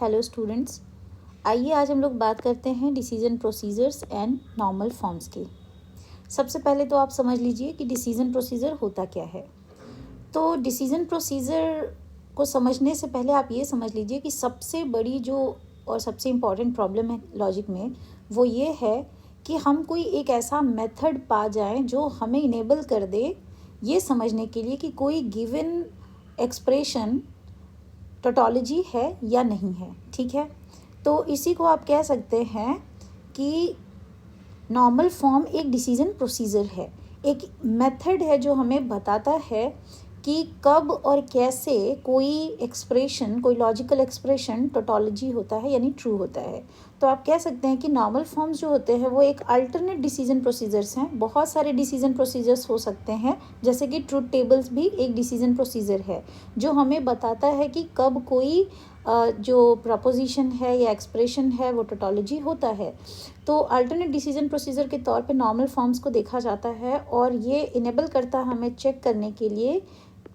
Hello students, आइए आज हम लोग बात करते हैं decision procedures and normal forms की। सबसे पहले तो आप समझ लीजिए कि डिसीजन प्रोसीजर होता क्या है। तो डिसीजन प्रोसीजर को समझने से पहले आप ये समझ लीजिए कि सबसे बड़ी जो और सबसे इम्पॉर्टेंट प्रॉब्लम है लॉजिक में, वो ये है कि हम कोई एक ऐसा मेथड पा जाएं जो हमें इनेबल कर दे ये समझने के लिए कि कोई गिवन एक्सप्रेशन टोटोलॉजी है या नहीं है। ठीक है, तो इसी को आप कह सकते हैं कि नॉर्मल फॉर्म एक डिसीजन प्रोसीजर है, एक मेथड है जो हमें बताता है कि कब और कैसे कोई एक्सप्रेशन, कोई लॉजिकल एक्सप्रेशन टोटोलॉजी होता है यानी ट्रू होता है। तो आप कह सकते हैं कि नॉर्मल फॉर्म्स जो होते हैं वो एक अल्टरनेट डिसीजन प्रोसीजर्स हैं। बहुत सारे डिसीजन प्रोसीजर्स हो सकते हैं, जैसे कि ट्रूथ टेबल्स भी एक डिसीजन प्रोसीजर है जो हमें बताता है कि कब कोई जो प्रपोजिशन है या एक्सप्रेशन है वो टोटोलॉजी होता है। तो अल्टरनेट डिसीजन प्रोसीजर के तौर पे नॉर्मल फॉर्म्स को देखा जाता है और ये इनेबल करता है हमें चेक करने के लिए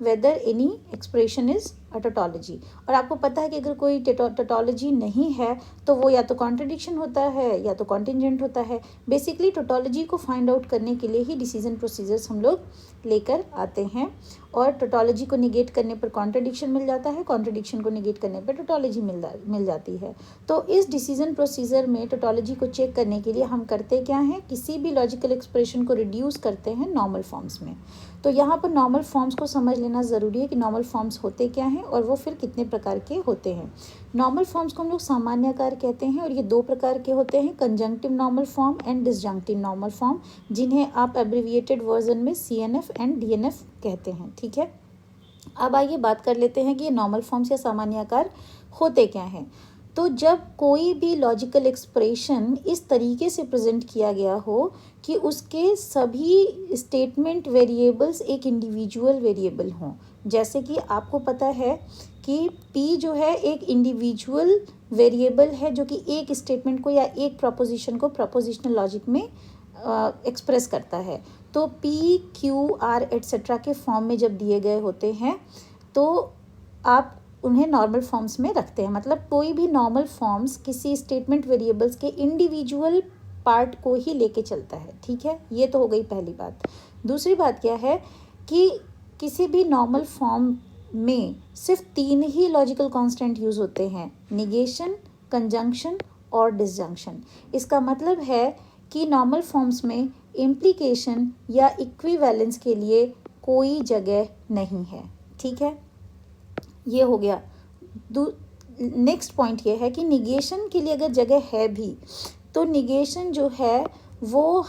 whether any expression is a tautology. और आपको पता है कि अगर कोई टोटोलॉजी नहीं है तो वो या तो कॉन्ट्रडिक्शन होता है या तो कॉन्टिजेंट होता है। बेसिकली टोटोलॉजी को फाइंड आउट करने के लिए ही डिसीजन प्रोसीजर्स हम लोग लेकर आते हैं, और टोटोलॉजी को निगेट करने पर कॉन्ट्रडिक्शन मिल जाता है, कॉन्ट्रडिक्शन को निगेट करने पर टोटोलॉजी मिल जाती है। तो इस डिसीजन प्रोसीजर में टोटोलॉजी को चेक करने के लिए हम करते क्या हैं, किसी भी लॉजिकल एक्सप्रेशन को रिड्यूस करते हैं नॉर्मल फॉर्म्स में। तो यहाँ पर नॉर्मल फॉर्म्स को समझ लेना ज़रूरी है कि नॉर्मल फॉर्म्स होते क्या हैं और वो फिर कितने प्रकार के होते हैं। नॉर्मल फॉर्म्स को हम लोग सामान्यकार कहते हैं और ये दो प्रकार के होते हैं, conjunctive normal form and disjunctive normal form, जिन्हें आप एब्रिविएटेड वर्जन में CNF एंड DNF कहते हैं। ठीक है, अब आइए बात कर लेते हैं कि ये नॉर्मल फॉर्म्स या सामान्यकार होते क्या हैं। तो जब कोई भी लॉजिकल एक्सप्रेशन इस तरीके से प्रेजेंट किया गया हो कि उसके सभी स्टेटमेंट वेरिएबल्स एक इंडिविजुअल वेरिएबल हों, जैसे कि आपको पता है कि P जो है एक इंडिविजुअल वेरिएबल है जो कि एक स्टेटमेंट को या एक प्रपोजिशन को प्रपोजिशनल लॉजिक में एक्सप्रेस करता है। तो P, Q, R एट्सेट्रा के फॉर्म में जब दिए गए होते हैं तो आप उन्हें नॉर्मल फॉर्म्स में रखते हैं। मतलब कोई भी नॉर्मल फॉर्म्स किसी स्टेटमेंट वेरिएबल्स के इंडिविजुअल पार्ट को ही लेके चलता है। ठीक है, ये तो हो गई पहली बात। दूसरी बात क्या है कि किसी भी नॉर्मल फॉर्म में सिर्फ 3 ही लॉजिकल कांस्टेंट यूज होते हैं, निगेशन, कंजंक्शन और डिसजंक्शन। इसका मतलब है कि नॉर्मल फॉर्म्स में इम्प्लीकेशन या इक्विवेलेंस के लिए कोई जगह नहीं है। ठीक है, ये हो गया। नेक्स्ट पॉइंट ये है कि निगेशन के लिए अगर जगह है भी तो निगेशन जो है वो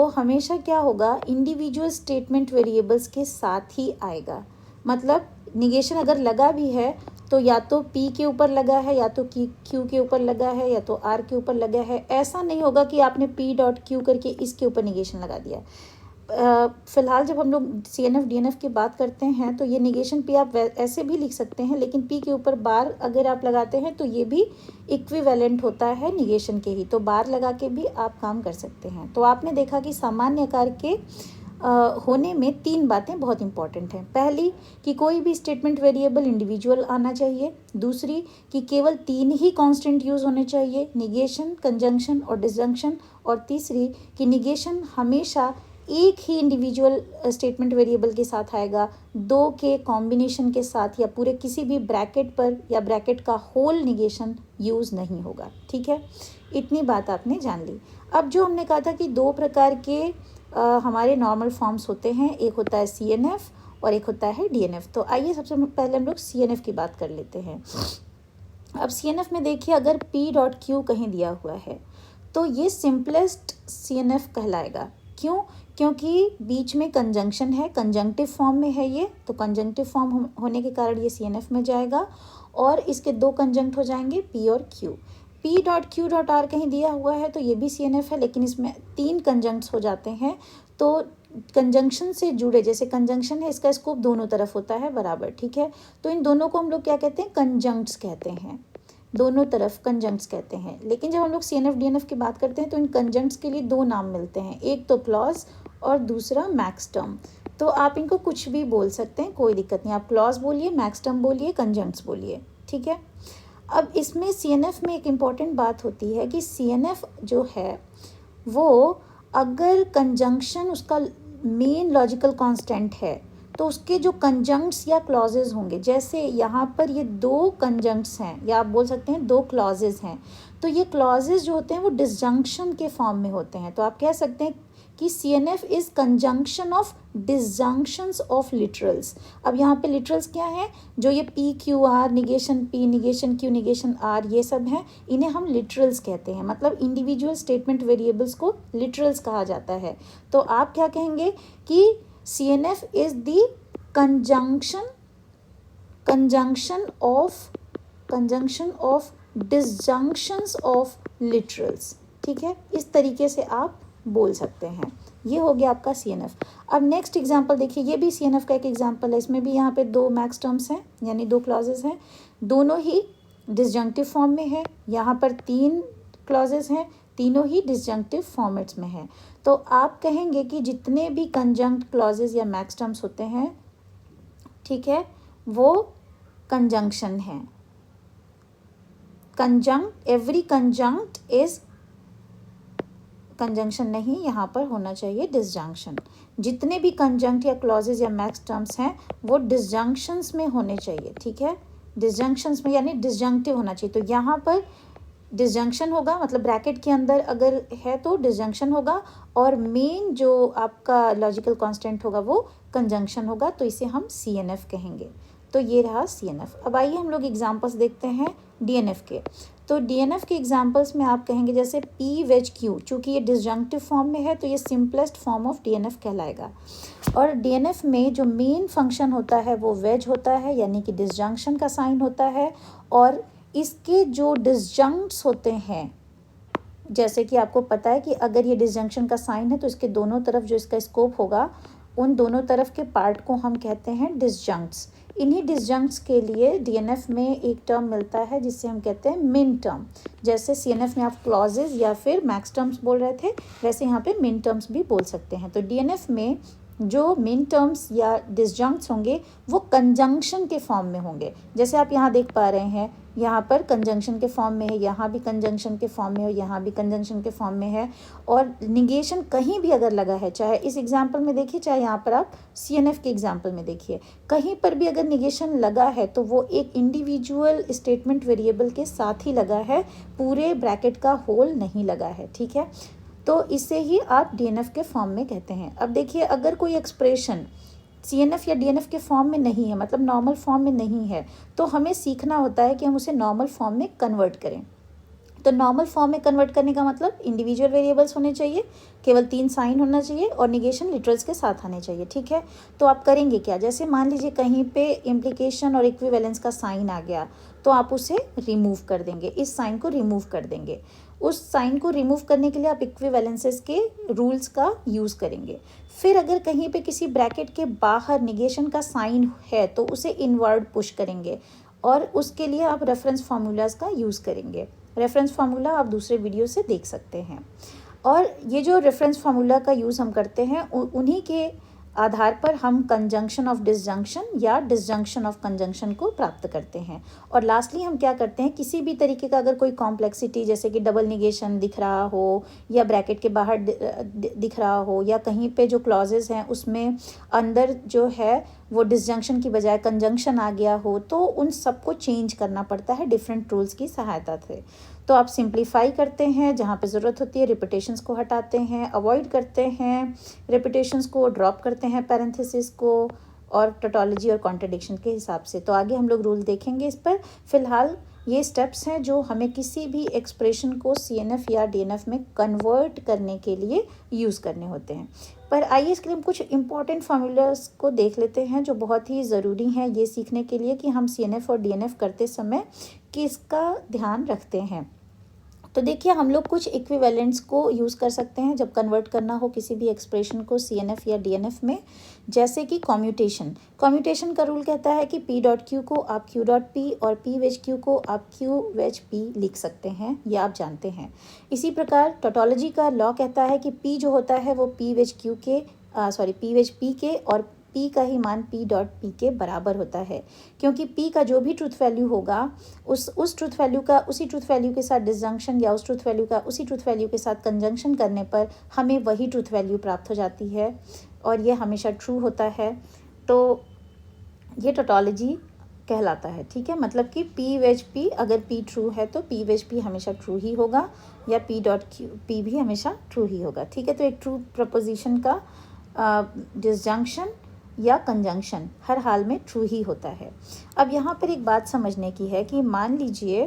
हमेशा क्या होगा, इंडिविजुअल स्टेटमेंट वेरिएबल्स के साथ ही आएगा। मतलब निगेशन अगर लगा भी है तो या तो P के ऊपर लगा है या तो Q के ऊपर लगा है या तो R के ऊपर लगा है। ऐसा नहीं होगा कि आपने P.Q करके इसके ऊपर निगेशन लगा दिया। फिलहाल जब हम लोग CNF DNF की बात करते हैं तो ये निगेशन P आप ऐसे भी लिख सकते हैं, लेकिन P के ऊपर बार अगर आप लगाते हैं तो ये भी इक्विवेलेंट होता है निगेशन के ही, तो बार लगा के भी आप काम कर सकते हैं। तो आपने देखा कि सामान्य आकार के होने में 3 बातें बहुत इंपॉर्टेंट हैं। पहली कि कोई भी स्टेटमेंट वेरिएबल इंडिविजुअल आना चाहिए। दूसरी कि केवल 3 ही कांस्टेंट यूज होने चाहिए, निगेशन, कंजंक्शन और डिसजंक्शन। और तीसरी कि निगेशन हमेशा एक ही इंडिविजुअल स्टेटमेंट वेरिएबल के साथ आएगा, 2 के कॉम्बिनेशन के साथ या पूरे किसी भी ब्रैकेट पर या ब्रैकेट का होल निगेशन यूज़ नहीं होगा। ठीक है, इतनी बात आपने जान ली। अब जो हमने कहा था कि 2 प्रकार के हमारे नॉर्मल फॉर्म्स होते हैं, एक होता है CNF और एक होता है DNF। तो आइए सबसे पहले हम लोग CNF की बात कर लेते हैं। अब CNF में देखिए, अगर P.Q कहीं दिया हुआ है तो ये सिंपलेस्ट CNF कहलाएगा। क्यों? क्योंकि बीच में कंजंक्शन है, कंजंक्टिव फॉर्म में है ये, तो कंजंक्टिव फॉर्म होने के कारण ये CNF में जाएगा और इसके 2 कंजंक्ट हो जाएंगे P और Q। P.Q.R कहीं दिया हुआ है तो ये भी CNF है, लेकिन इसमें 3 कंजंक्ट्स हो जाते हैं। तो कंजंक्शन से जुड़े, जैसे कंजंक्शन है इसका स्कोप दोनों तरफ होता है बराबर। ठीक है, तो इन दोनों को हम लोग क्या कहते हैं, कंजंक्ट्स कहते हैं, दोनों तरफ कंजंक्ट्स कहते हैं। लेकिन जब हम लोग CNF DNF की बात करते हैं तो इन कंजंक्ट्स के लिए 2 नाम मिलते हैं, एक तो क्लॉज और दूसरा मैक्स टर्म। तो आप इनको कुछ भी बोल सकते हैं, कोई दिक्कत नहीं, आप क्लॉज बोलिए, मैक्स टर्म बोलिए, कंजंक्ट्स बोलिए। ठीक है। अब इसमें CNF में एक इम्पॉर्टेंट बात होती है कि CNF जो है वो अगर कंजंक्शन उसका मेन लॉजिकल कांस्टेंट है तो उसके जो कंजंक्ट्स या क्लॉजेज होंगे, जैसे यहाँ पर ये 2 कंजंक्ट्स हैं या आप बोल सकते हैं 2 क्लॉजेज हैं, तो ये क्लॉजेज जो होते हैं वो डिसजंक्शन के फॉर्म में होते हैं। तो आप कह सकते हैं कि CNF is conjunction of disjunctions of literals. अब यहाँ पे लिटरल्स क्या है, जो ये PQR negation P negation Q negation R ये सब हैं, इन्हें हम लिटरल्स कहते हैं। मतलब इंडिविजुअल स्टेटमेंट वेरिएबल्स को लिटरल्स कहा जाता है। तो आप क्या कहेंगे कि CNF is the conjunction of disjunctions of literals. ठीक है, इस तरीके से आप बोल सकते हैं। ये हो गया आपका CNF। अब नेक्स्ट एग्जांपल देखिए, ये भी CNF का एक एग्जांपल है। इसमें भी यहाँ पे 2 मैक्स टर्म्स हैं, यानी 2 क्लॉजेज हैं, दोनों ही डिसजंक्टिव फॉर्म में है। यहाँ पर 3 क्लॉजेज हैं, तीनों ही डिसजंक्टिव फॉर्मेट्स में हैं। तो आप कहेंगे कि जितने भी कंजंक्ट क्लॉजेज या मैक्स टर्म्स होते हैं, ठीक है, वो कंजंक्शन है। Conjunct, every conjunct is conjunction नहीं, यहाँ पर होना चाहिए डिसजंक्शन। जितने भी कंजंक्ट या क्लॉजेज या मैक्स टर्म्स हैं वो डिसजंक्शंस में होने चाहिए। ठीक है, डिसजंक्शंस में यानी डिसजंक्टिव होना चाहिए। तो यहाँ पर डिसजंक्शन होगा, मतलब ब्रैकेट के अंदर अगर है तो डिसजंक्शन होगा, और मेन जो आपका लॉजिकल कांस्टेंट होगा वो कंजंक्शन होगा। तो इसे हम CNF कहेंगे। तो ये रहा CNF। अब आइए हम लोग एग्जांपल्स देखते हैं DNF के। तो DNF के एग्जांपल्स में आप कहेंगे जैसे P वेज Q, चूँकि ये डिसजंक्टिव फॉर्म में है तो ये सिंपलेस्ट फॉर्म ऑफ DNF कहलाएगा। और DNF में जो मेन फंक्शन होता है वो वेज होता है, यानी कि डिसजंक्शन का साइन होता है। और इसके जो डिसजंक्ट्स होते हैं, जैसे कि आपको पता है कि अगर ये डिसजंक्शन का साइन है तो इसके दोनों तरफ जो इसका स्कोप होगा, उन दोनों तरफ के पार्ट को हम कहते हैं डिसजंक्ट्स। इन्हीं डिसजंक्ट्स के लिए DNF में एक टर्म मिलता है जिससे हम कहते हैं मिन टर्म। जैसे CNF में आप क्लॉजेज या फिर मैक्स टर्म्स बोल रहे थे, वैसे यहाँ पे मिन टर्म्स भी बोल सकते हैं। तो DNF में जो मिन टर्म्स या डिसजंक्ट्स होंगे वो कंजंक्शन के फॉर्म में होंगे। जैसे आप यहाँ देख पा रहे हैं, यहाँ पर कंजंक्शन के फॉर्म में है, यहाँ भी कंजंक्शन के फॉर्म में है, यहाँ भी कंजंक्शन के फॉर्म में है। और निगेशन कहीं भी अगर लगा है, चाहे इस एग्जाम्पल में देखिए, चाहे यहाँ पर आप CNF के एग्जाम्पल में देखिए, कहीं पर भी अगर निगेशन लगा है तो वो एक इंडिविजुअल स्टेटमेंट वेरिएबल के साथ ही लगा है, पूरे ब्रैकेट का होल नहीं लगा है। ठीक है, तो इसे ही आप DNF के फॉर्म में कहते हैं। अब देखिए, अगर कोई एक्सप्रेशन CNF या DNF के फॉर्म में नहीं है, मतलब नॉर्मल फॉर्म में नहीं है, तो हमें सीखना होता है कि हम उसे नॉर्मल फॉर्म में कन्वर्ट करें। तो नॉर्मल फॉर्म में कन्वर्ट करने का मतलब इंडिविजुअल वेरिएबल्स होने चाहिए, केवल 3 साइन होना चाहिए और निगेशन लिटरल्स के साथ आने चाहिए। ठीक है, तो आप करेंगे क्या, जैसे मान लीजिए कहीं पे इम्प्लीकेशन और इक्विवेलेंस का साइन आ गया तो आप उसे रिमूव कर देंगे, इस साइन को रिमूव कर देंगे। उस साइन को रिमूव करने के लिए आप इक्विवेलेंसेस के रूल्स का यूज़ करेंगे। फिर अगर कहीं पे किसी ब्रैकेट के बाहर निगेशन का साइन है तो उसे इनवर्ड पुश करेंगे, और उसके लिए आप रेफरेंस फार्मूलाज का यूज़ करेंगे। रेफरेंस फार्मूला आप दूसरे वीडियो से देख सकते हैं। और ये जो रेफरेंस फार्मूला का यूज़ हम करते हैं उन्हीं के आधार पर हम कंजंक्शन ऑफ डिसजंक्शन या डिसजंक्शन ऑफ कंजंक्शन को प्राप्त करते हैं। और लास्टली हम क्या करते हैं, किसी भी तरीके का अगर कोई कॉम्प्लेक्सिटी जैसे कि डबल निगेशन दिख रहा हो या ब्रैकेट के बाहर दिख रहा हो या कहीं पे जो क्लॉजेज हैं उसमें अंदर जो है वो डिसजंक्शन की बजाय कंजंक्शन आ गया हो, तो उन सबको चेंज करना पड़ता है डिफरेंट रूल्स की सहायता से। तो आप सिंप्लीफाई करते हैं, जहाँ पे ज़रूरत होती है रिपीटेशंस को हटाते हैं, अवॉइड करते हैं रिपीटेशंस को, ड्रॉप करते हैं पैरेंथेसिस को, और टोटोलॉजी और कॉन्ट्रडिक्शन के हिसाब से। तो आगे हम लोग रूल देखेंगे इस पर। फिलहाल ये स्टेप्स हैं जो हमें किसी भी एक्सप्रेशन को CNF या DNF में कन्वर्ट करने के लिए यूज़ करने होते हैं। पर आइए इसके लिए हम कुछ इंपॉर्टेंट फार्मूलाज को देख लेते हैं जो बहुत ही ज़रूरी हैं ये सीखने के लिए कि हम CNF और DNF करते समय किसका ध्यान रखते हैं। तो देखिए, हम लोग कुछ इक्विवेलेंट्स को यूज़ कर सकते हैं जब कन्वर्ट करना हो किसी भी एक्सप्रेशन को CNF या DNF में, जैसे कि कॉम्यूटेशन। कॉम्यूटेशन का रूल कहता है कि P.Q को आप Q.P और P वेज Q को आप Q वेज P लिख सकते हैं, ये आप जानते हैं। इसी प्रकार टोटोलॉजी का लॉ कहता है कि P जो होता है वो P वेज P के और P का ही मान P डॉट P के बराबर होता है, क्योंकि P का जो भी ट्रूथ वैल्यू होगा उस ट्रूथ वैल्यू का उसी ट्रूथ वैल्यू के साथ डिसजंक्शन या उस ट्रूथ वैल्यू का उसी ट्रूथ वैल्यू के साथ कंजंक्शन करने पर हमें वही ट्रूथ वैल्यू प्राप्त हो जाती है और ये हमेशा ट्रू होता है। तो ये टोटोलॉजी कहलाता है, ठीक है। मतलब कि P वेज P, अगर P ट्रू है तो P वेज P हमेशा ट्रू ही होगा या P डॉट P भी हमेशा ट्रू ही होगा, ठीक है। तो एक ट्रू प्रपोजिशन का डिसजंक्शन या कंजंक्शन हर हाल में ट्रू ही होता है। अब यहाँ पर एक बात समझने की है कि मान लीजिए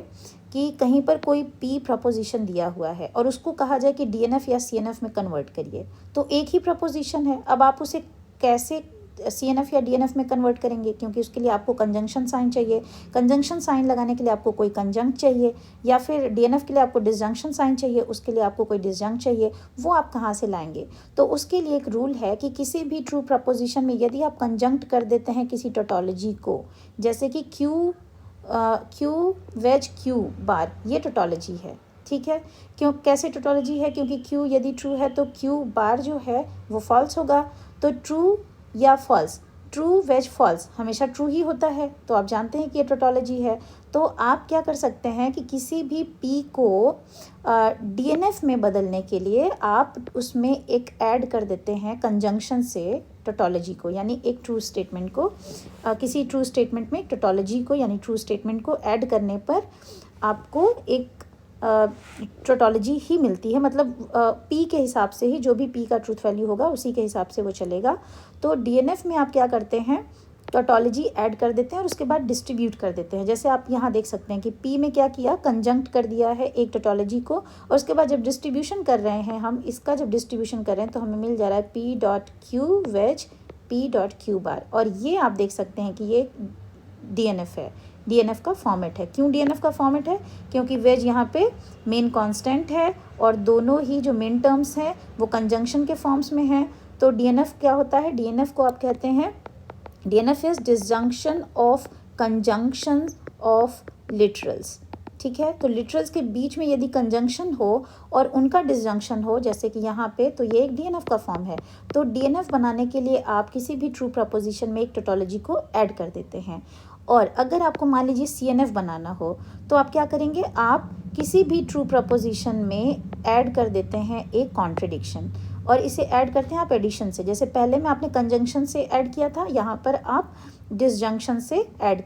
कि कहीं पर कोई P प्रपोजिशन दिया हुआ है और उसको कहा जाए कि DNF या CNF में कन्वर्ट करिए, तो एक ही प्रपोजिशन है। अब आप उसे कैसे CNF या DNF में कन्वर्ट करेंगे, क्योंकि उसके लिए आपको कंजंक्शन साइन चाहिए, कंजंक्शन साइन लगाने के लिए आपको कोई कंजंक्ट चाहिए, या फिर DNF के लिए आपको डिसजंक्शन साइन चाहिए, उसके लिए आपको कोई डिसजंक्ट चाहिए। वो आप कहाँ से लाएंगे? तो उसके लिए एक रूल है कि किसी भी ट्रू प्रपोजिशन में यदि आप कंजंक्ट कर देते हैं किसी टोटोलॉजी को, जैसे कि Q वेज Q बार, ये टोटोलॉजी है, ठीक है। क्यों, कैसे टोटोलॉजी है? क्योंकि Q यदि ट्रू है तो Q बार जो है वो फॉल्स होगा। तो ट्रू या फॉल्स, ट्रू वेज फॉल्स हमेशा ट्रू ही होता है। तो आप जानते हैं कि ये टोटोलॉजी है। तो आप क्या कर सकते हैं कि किसी भी P को DNF में बदलने के लिए आप उसमें एक ऐड कर देते हैं कंजंक्शन से टोटोलॉजी को, यानी एक ट्रू स्टेटमेंट को किसी ट्रू स्टेटमेंट में एक टोटोलॉजी को यानी ट्रू स्टेटमेंट को ऐड करने पर आपको एक टोटोलॉजी ही मिलती है। मतलब P के हिसाब से ही, जो भी P का ट्रूथ वैल्यू होगा उसी के हिसाब से वो चलेगा। तो DNF में आप क्या करते हैं, टोटोलॉजी ऐड कर देते हैं और उसके बाद डिस्ट्रीब्यूट कर देते हैं। जैसे आप यहाँ देख सकते हैं कि P में क्या किया, कंजंक्ट कर दिया है एक टोटोलॉजी को, और उसके बाद जब डिस्ट्रीब्यूशन कर रहे हैं हम इसका, जब डिस्ट्रीब्यूशन कर रहे हैं तो हमें मिल जा रहा है P dot Q wedge P dot Q bar. और ये आप देख सकते हैं कि ये DNF है, DNF का फॉर्मेट है। क्यों DNF का फॉर्मेट है? क्योंकि वेज यहाँ पे मेन कांस्टेंट है और दोनों ही जो मेन टर्म्स हैं वो कंजंक्शन के फॉर्म्स में हैं। तो DNF क्या होता है? DNF को आप कहते हैं, DNF is disjunction of conjunction of literals, ठीक है। तो लिटरल्स के बीच में यदि कंजंक्शन हो और उनका डिसजंक्शन हो, जैसे कि यहाँ पे, तो ये एक DNF का फॉर्म है। तो DNF बनाने के लिए आप किसी भी ट्रू प्रपोजिशन में एक टोटोलॉजी को ऐड कर देते हैं। और अगर आपको मान लीजिए CNF बनाना हो तो आप क्या करेंगे, आप किसी भी ट्रू प्रपोजिशन में ऐड कर देते हैं एक कॉन्ट्रडिक्शन, और इसे ऐड करते हैं आप एडिशन से। जैसे पहले में आपने कंजंक्शन से ऐड किया था, यहाँ पर आप डिसजंक्शन से ऐड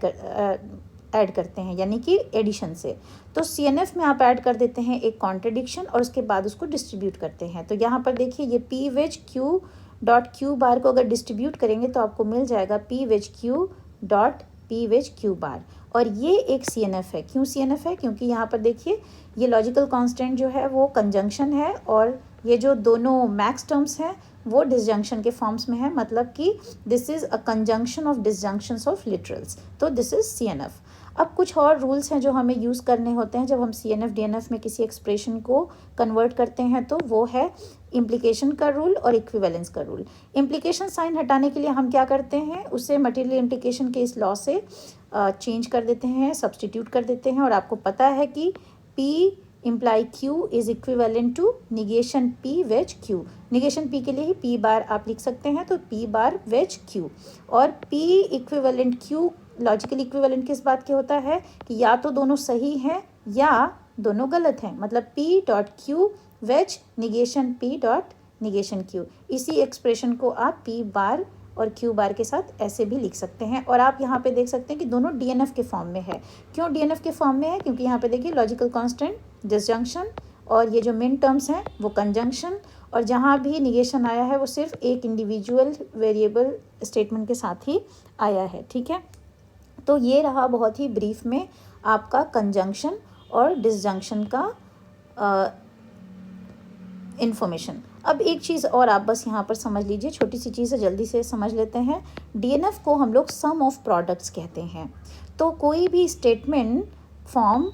करते हैं, यानी कि एडिशन से। तो CNF में आप ऐड कर देते हैं एक कॉन्ट्रडिक्शन और उसके बाद उसको डिस्ट्रीब्यूट करते हैं। तो यहाँ पर देखिए, ये P wedge Q dot Q bar को अगर डिस्ट्रीब्यूट करेंगे तो आपको मिल जाएगा P wedge Q dot P wedge Q bar, और ये एक CNF है। क्यों CNF है? क्योंकि यहाँ पर देखिए, ये लॉजिकल कांस्टेंट जो है वो कंजंक्शन है, और ये जो दोनों मैक्स टर्म्स हैं वो डिसजंक्शन के फॉर्म्स में है। मतलब कि this is a conjunction of disjunctions of literals, तो दिस इज़ CNF। अब कुछ और रूल्स हैं जो हमें यूज़ करने होते हैं जब हम CNF DNF में किसी एक्सप्रेशन को कन्वर्ट करते हैं, तो वो है इम्प्लीकेशन का रूल और इक्विवेलेंस का रूल। इम्प्लीकेशन साइन हटाने के लिए हम क्या करते हैं, उसे मटेरियल इम्प्लीकेशन के इस लॉ से चेंज कर देते हैं, सब्सटीट्यूट कर देते हैं। और आपको पता है कि P imply Q is equivalent to negation P wedge Q। Negation P के लिए ही P बार आप लिख सकते हैं, तो P बार वेज Q। और P equivalent Q logical equivalent किस बात के होता है कि या तो दोनों सही हैं या दोनों गलत हैं। मतलब P dot Q wedge negation P dot negation Q। इसी एक्सप्रेशन को आप P बार और Q बार के साथ ऐसे भी लिख सकते हैं। और आप यहाँ पे देख सकते हैं कि दोनों DNF के फॉर्म में है। क्यों DNF के फॉर्म में है? क्योंकि यहाँ पे देखिए, लॉजिकल कांस्टेंट डिसजंक्शन, और ये जो मेन टर्म्स हैं वो कंजंक्शन, और जहाँ भी निगेशन आया है वो सिर्फ एक इंडिविजुअल वेरिएबल स्टेटमेंट के साथ ही आया है, ठीक है। तो ये रहा बहुत ही ब्रीफ में आपका कंजंक्शन और डिसजंक्शन का इन्फॉर्मेशन। अब एक चीज़ और आप बस यहाँ पर समझ लीजिए, छोटी सी चीज़ है, जल्दी से समझ लेते हैं। DNF को हम लोग सम ऑफ प्रोडक्ट्स कहते हैं। तो कोई भी स्टेटमेंट फॉर्म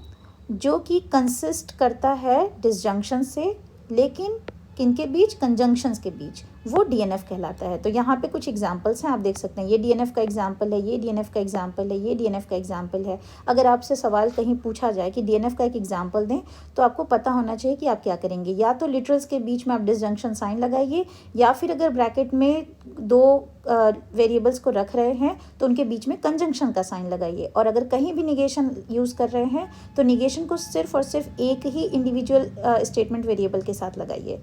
जो कि कंसिस्ट करता है डिसजंक्शन से, लेकिन किनके बीच? कंजंक्शंस के बीच, वो DNF कहलाता है। तो यहाँ पे कुछ एग्जांपल्स हैं, आप देख सकते हैं, ये DNF का एग्जांपल है, ये DNF का एग्जांपल है, ये DNF का एग्जांपल है। अगर आपसे सवाल कहीं पूछा जाए कि DNF का एक एग्जांपल दें, तो आपको पता होना चाहिए कि आप क्या करेंगे। या तो लिटरल्स के बीच में आप डिसजंक्शन साइन लगाइए, या फिर अगर ब्रैकेट में दो वेरिएबल्स को रख रहे हैं तो उनके बीच में कंजंक्शन का साइन लगाइए। और अगर कहीं भी निगेशन यूज़ कर रहे हैं तो निगेशन को सिर्फ और सिर्फ एक ही इंडिविजुअल स्टेटमेंट वेरिएबल के साथ लगाइए।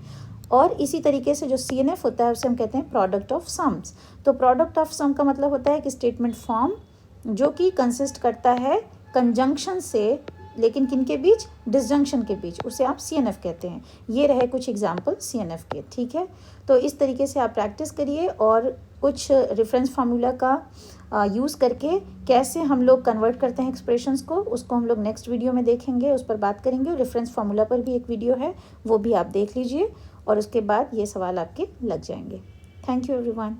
और इसी तरीके से जो CNF होता है उसे हम कहते हैं प्रोडक्ट ऑफ सम्स। तो प्रोडक्ट ऑफ सम का मतलब होता है कि स्टेटमेंट फॉर्म जो कि कंसिस्ट करता है कंजंक्शन से, लेकिन किन के बीच, डिसजंक्शन के बीच, उसे आप CNF कहते हैं। ये रहे कुछ एग्जाम्पल CNF के, ठीक है। तो इस तरीके से आप प्रैक्टिस करिए और कुछ रेफरेंस फार्मूला का यूज़ करके कैसे हम लोग कन्वर्ट करते हैं एक्सप्रेशंस को, उसको हम लोग नेक्स्ट वीडियो में देखेंगे, उस पर बात करेंगे। और रेफरेंस फार्मूला पर भी एक वीडियो है, वो भी आप देख लीजिए और उसके बाद ये सवाल आपके लग जाएंगे। Thank you everyone.